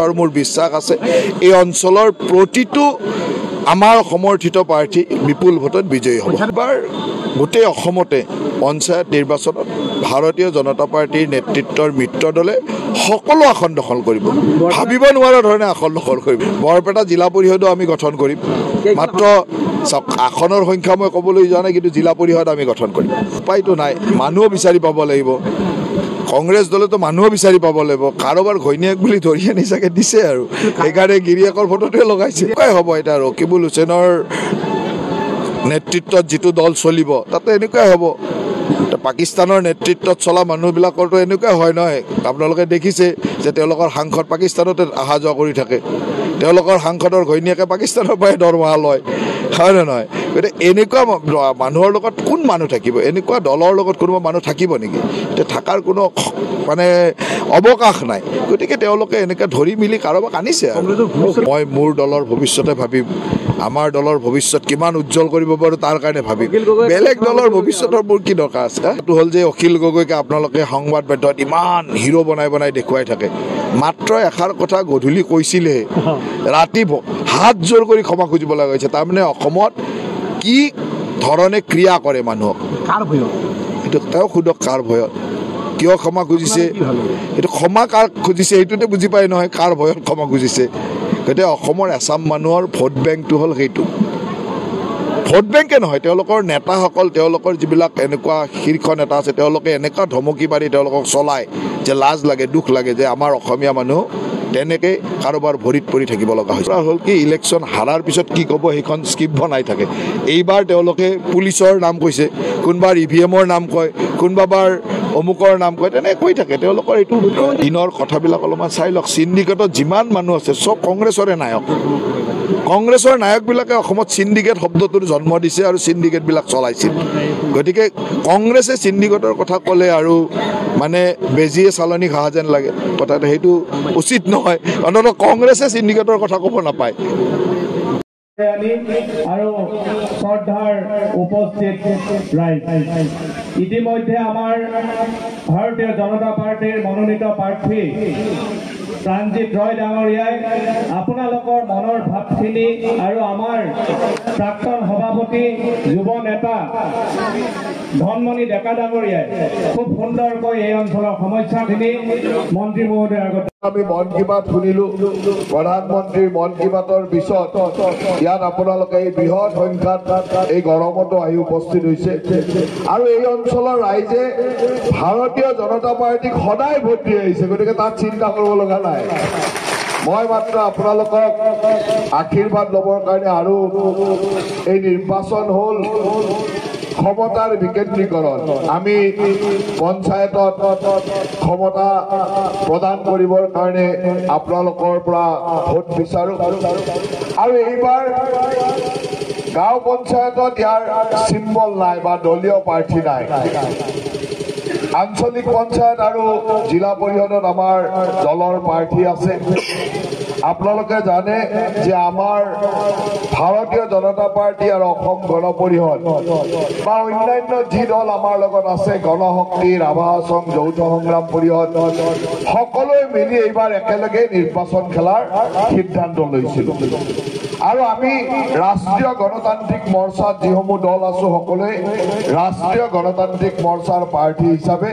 আৰু মোৰ বিশ্বাস আছে এই অঞ্চলৰ প্ৰতিটো আমাৰ সমৰ্থিত প্ৰাৰ্থী বিপুল ভোটত বিজয়ী হ'ব। এবাৰ গোটেই অসমতে পঞ্চায়ত নিৰ্বাচনত ভাৰতীয় জনতা পাৰ্টীৰ নেতৃত্বৰ মিত্ৰ দলে সকলো আসন দখল কৰিব, ভাবিব নোৱাৰা ধৰণে আসন দখল কৰিব। বৰপেটা জিলা পৰিষদো আমি গঠন কৰিম, মাত্ৰ আসনৰ সংখ্যা মই ক'বলৈ যোৱা নাই, কিন্তু জিলা পৰিষদ আমি গঠন কৰিম। উপায়তো নাই, মানুহো বিচাৰি পাব লাগিব। কংগ্ৰেছ দলেতো মানুহো বিচাৰি পাব লাগিব, কাৰোবাৰ ঘৈণীয়েক বুলি ধৰি আনি চাগে দিছে আৰু সেইকাৰণে গিৰিয়েকৰ ফটোটোৱে লগাইছে। এনেকুৱাই হ'ব এতিয়া ৰকিবুল হুছেইনৰ নেতৃত্বত যিটো দল চলিব তাতে এনেকুৱাই হ'ব। পাকিস্তানৰ নেতৃত্বত চলা মানুহবিলাকৰতো এনেকুৱাই হয় নহয়, আপোনালোকে দেখিছে যে তেওঁলোকৰ সাংসদ পাকিস্তানতে অহা যোৱা কৰি থাকে, তেওঁলোকৰ সাংসদৰ ঘৈণীয়েকে পাকিস্তানৰ পৰাই দৰমহা লয়, হয় নে নহয়? গতিকে এনেকুৱা মানুহৰ লগত কোন মানুহ থাকিব? এনেকুৱা দলৰ লগত কোনোবা মানুহ থাকিব নেকি? এতিয়া থকাৰ কোনো মানে অৱকাশ নাই। গতিকে তেওঁলোকে এনেকৈ ধৰি মিলি কাৰোবাক আনিছে। মই মোৰ দলৰ ভৱিষ্যতে ভাবিম, আমাৰ দলৰ ভৱিষ্যত কিমান উজ্জ্বল কৰিব পাৰোঁ তাৰ কাৰণে ভাবিম। বেলেগ দলৰ ভৱিষ্যতৰ মোৰ কি দৰকাৰ আছে? এইটো হ'ল যে অখিল গগৈকে আপোনালোকে সংবাদ মাধ্যমত ইমান হিৰো বনাই বনাই দেখুৱাই থাকে। মাত্ৰ এষাৰ কথা গধূলি কৈছিলেহে, ৰাতি হাত জোৰ কৰি ক্ষমা খুজিব লগা হৈছে। তাৰমানে অসমত কি ধৰণে ক্ৰিয়া কৰে মানুহক, এইটো তেওঁ সোধক কাৰ ভয়ত, কিয় ক্ষমা খুজিছে, এইটো ক্ষমা কাৰ খুজিছে সেইটোতে বুজি পায় নহয়, কাৰ ভয়ত ক্ষমা খুজিছে। গতিকে অসমৰ এচাম মানুহৰ ভোট বেংকটো হ'ল সেইটো। ভোট বেংকে নহয়, তেওঁলোকৰ নেতাসকল, তেওঁলোকৰ যিবিলাক এনেকুৱা শীৰ্ষ নেতা আছে, তেওঁলোকে এনেকুৱা ধমকি মাৰি তেওঁলোকক চলায় যে লাজ লাগে, দুখ লাগে যে আমাৰ অসমীয়া মানুহ তেনেকৈ কাৰোবাৰ ভৰিত পৰি থাকিব লগা হৈছে। হ'ল কি ইলেকশ্যন হাৰাৰ পিছত কি ক'ব সেইখন স্ক্ৰিপ্ট বনাই থাকে। এইবাৰ তেওঁলোকে পুলিচৰ নাম কৈছে, কোনোবাৰ EVM-ৰ নাম কয়, কোনোবাবাৰ অমুকৰ নাম কয়, তেনেকৈ কৈ থাকে। তেওঁলোকৰ এইটো দিনৰ কথাবিলাক অলপমান চাই লওক। চিণ্ডিকেটত যিমান মানুহ আছে চব কংগ্ৰেছৰে নায়ক। কংগ্ৰেছৰ নায়কবিলাকে অসমত চিণ্ডিকেট শব্দটোৰ জন্ম দিছে আৰু চিণ্ডিকেটবিলাক চলাইছিল। গতিকে কংগ্ৰেছে চিণ্ডিকেটৰ কথা ক'লে আৰু মানে বেজিয়ে চালনি খোৱা যেন লাগে কথাটো, সেইটো উচিত নহয়। অন্ততঃ কংগ্ৰেছে চিণ্ডিকেটৰ কথা ক'ব নাপায়। আৰু শ্ৰদ্ধাৰ উপস্থিত ৰাইজ, ইতিমধ্যে আমাৰ ভাৰতীয় জনতা পাৰ্টীৰ মনোনীত প্ৰাৰ্থী প্ৰাণজিৎ ৰয় ডাঙৰীয়াই আপোনালোকৰ মনৰ ভাৱখিনি আৰু আমাৰ প্ৰাক্তন সভাপতি যুৱ নেতা ধনমণি ডেকা ডাঙৰীয়াই খুব সুন্দৰকৈ এই অঞ্চলৰ সমস্যাখিনি মন্ত্ৰী মহোদয়ৰ আগত আমি মন কী বাত শুনিলোঁ। প্ৰধানমন্ত্ৰীৰ মন কী বাতৰ পিছত ইয়াত আপোনালোকে এই বৃহৎ সংখ্যাত এই গৰমতো আহি উপস্থিত হৈছে আৰু এই অঞ্চলৰ ৰাইজে ভাৰতীয় জনতা পাৰ্টীক সদায় ভোট দি আহিছে। গতিকে তাত চিন্তা কৰিব লগা নাই। মই মাত্ৰ আপোনালোকক আশীৰ্বাদ ল'বৰ কাৰণে, আৰু এই নিৰ্বাচন হ'ল ক্ষমতাৰ বিকেন্দ্ৰীকৰণ। আমি পঞ্চায়তত ক্ষমতা প্ৰদান কৰিবৰ কাৰণে আপোনালোকৰ পৰা ভোট বিচাৰোঁ। আৰু এইবাৰ গাঁও পঞ্চায়তত ইয়াৰ চিম্বল নাই বা দলীয় প্ৰাৰ্থী নাই। আঞ্চলিক পঞ্চায়ত আৰু জিলা পৰিষদত আমাৰ দলৰ প্ৰাৰ্থী আছে। আপোনালোকে জানে যে আমাৰ ভাৰতীয় জনতা পাৰ্টী আৰু অসম গণ পৰিষদ বা অন্যান্য যি দল আমাৰ লগত আছে, গণশক্তি, ৰাভা আছং, যৌথ সংগ্ৰাম পৰিষদ, সকলোৱে মিলি এইবাৰ একেলগে নিৰ্বাচন খেলাৰ সিদ্ধান্ত লৈছিলোঁ। আৰু আমি ৰাষ্ট্ৰীয় গণতান্ত্ৰিক মৰ্চাত যিসমূহ দল আছো, সকলোৱে ৰাষ্ট্ৰীয় গণতান্ত্ৰিক মৰ্চাৰ প্ৰাৰ্থী হিচাপে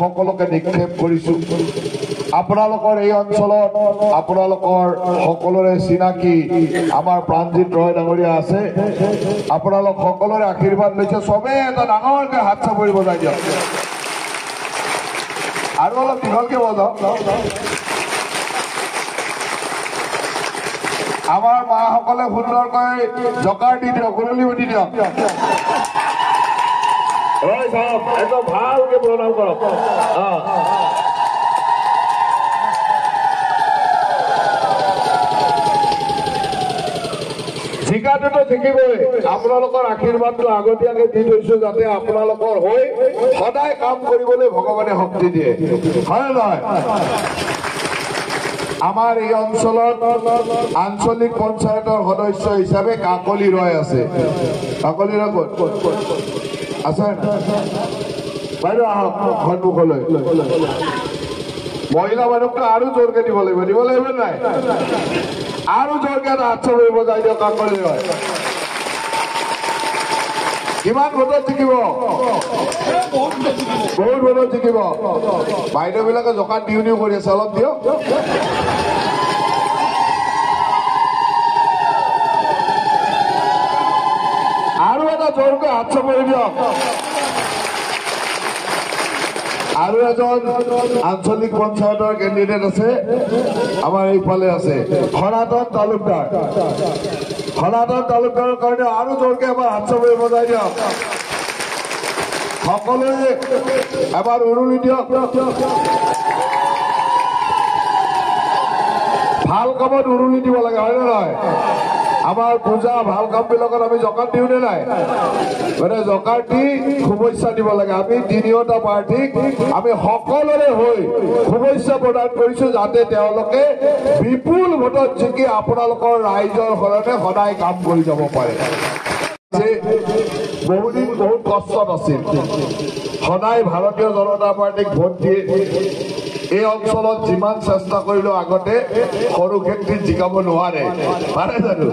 সকলোকে নিক্ষেপ কৰিছোঁ। আপোনালোকৰ এই অঞ্চলত আপোনালোকৰ সকলোৰে চিনাকি আমাৰ প্ৰাণজিৎ ৰয় ডাঙৰীয়া আছে। আপোনালোক সকলোৰে আশীৰ্বাদ লৈছে। চবেই এটা ডাঙৰকৈ হাত চাপৰি বজাই দিয়ক, আৰু অলপ দীঘলকৈ বজাওক। আমাৰ মাসকলে সুন্দৰকৈ জকাৰ দি দিয়ক, উৰুলি উঠি দিয়ক। একদম ভালকৈ প্ৰণাম কৰক। জিকাটোতো জিকিবই। আপোনালোকৰ আশীৰ্বাদটো আগতীয়াকৈ দি থৈছো, যাতে আপোনালোকৰ হৈ সদায় কাম কৰিবলৈ ভগৱানে শক্তি দিয়ে, হয় নহয়? আমাৰ এই অঞ্চলত আঞ্চলিক পঞ্চায়তৰ সদস্য হিচাপে কাকলি ৰয় আছে। কাকলি ৰয় ক'ত আছে? বাইদেউ আহক সন্মুখলৈ। মহিলা মানুহকে আৰু জোৰকে দিব লাগিব নাই আৰু জোৰকে এটা হাত চাপৰি বজাই দিয়ক কাকলি হয় কিমান ভোটত জিকিব বহুত ভোটত জিকিব বাইদেউ বিলাকে জোকাত দিও কৰি আছে অলপ দিয়ক আৰু এটা জোৰকে হাত চাপৰি দিয়ক আৰু এজন আঞ্চলিক পঞ্চায়তৰ কেণ্ডিডেট আছে আমাৰ এইফালে আছে সনাতন তালুকদাৰৰ কাৰণে আৰু জোৰকে এবাৰ হাত চাপৰি বজাই দিয়ক সকলোৱে এবাৰ উৰুলি দিয়ক ভাল কামত উৰুলি দিব লাগে হয় নে নহয় আমাৰ পূজা ভাল কাম বিলাকত আমি জকাত দিও নে নাই মানে জকাত দি শুভেচ্ছা দিব লাগে আমি তিনিওটা পাৰ্টিক আমি সকলোৰে হৈ শুভেচ্ছা প্ৰদান কৰিছো যাতে তেওঁলোকে বিপুল ভোটত জিকি আপোনালোকৰ ৰাইজৰ কাৰণে সদায় কাম কৰি যাব পাৰে বহুদিন বহুত কষ্টত আছিল সদায় ভাৰতীয় জনতা পাৰ্টিক ভোট দিয়ে এই অঞ্চলত যিমান চেষ্টা কৰিলেও আগতে সৰু ক্ষেত্ৰত জিকাব নোৱাৰে পাৰে জানো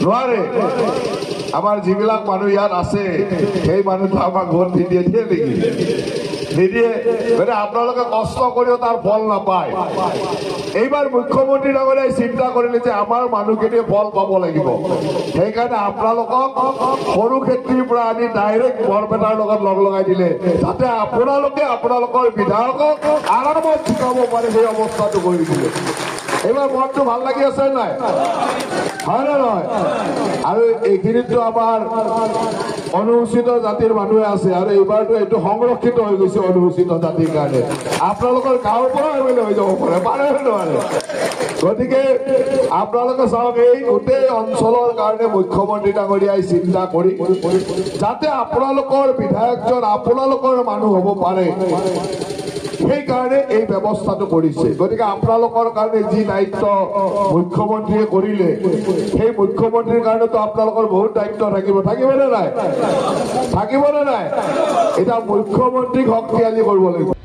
নোৱাৰে আমাৰ যিবিলাক মানুহ ইয়াত আছে সেই মানুহটো আমাক ভোট নিদিয়ে নেকি নিদিয়ে মানে আপোনালোকে কষ্ট কৰিও তাৰ ফল নাপায় এইবাৰ মুখ্যমন্ত্ৰী ডাঙৰীয়াই চিন্তা কৰিলে যে আমাৰ মানুহখিনিয়ে ফল পাব লাগিব সেইকাৰণে আপোনালোকক সৰু ক্ষেত্ৰীৰ পৰা আনি ডাইৰেক্ট বৰপেটাৰ লগত লগ লগাই দিলে যাতে আপোনালোকে আপোনালোকৰ বিধায়কক আৰামত জিকাব পাৰে সেই অৱস্থাটো কৰি দিলে এইবাৰ মনটো ভাল লাগি আছে নাই হয় নে নহয় আৰু এইখিনিতো আমাৰ অনুসূচিত জাতিৰ মানুহে আছে আৰু এইবাৰতো এইটো সংৰক্ষিত হৈ গৈছে অনুসূচিত জাতিৰ কাৰণে আপোনালোকৰ গাঁৱৰ পৰা এমএলএ হৈ যাব পাৰে নোৱাৰে গতিকে আপোনালোকে চাওক এই গোটেই অঞ্চলৰ কাৰণে মুখ্যমন্ত্ৰী ডাঙৰীয়াই চিন্তা কৰি যাতে আপোনালোকৰ বিধায়কজন আপোনালোকৰ মানুহ হ'ব পাৰে সেইকাৰণে এই ব্যৱস্থাটো কৰিছে গতিকে আপোনালোকৰ কাৰণে যি দায়িত্ব মুখ্যমন্ত্ৰীয়ে কৰিলে সেই মুখ্যমন্ত্ৰীৰ কাৰণেতো আপোনালোকৰ বহুত দায়িত্ব থাকিবনে নাই এতিয়া মুখ্যমন্ত্ৰীক শক্তিশালী কৰিব লাগিব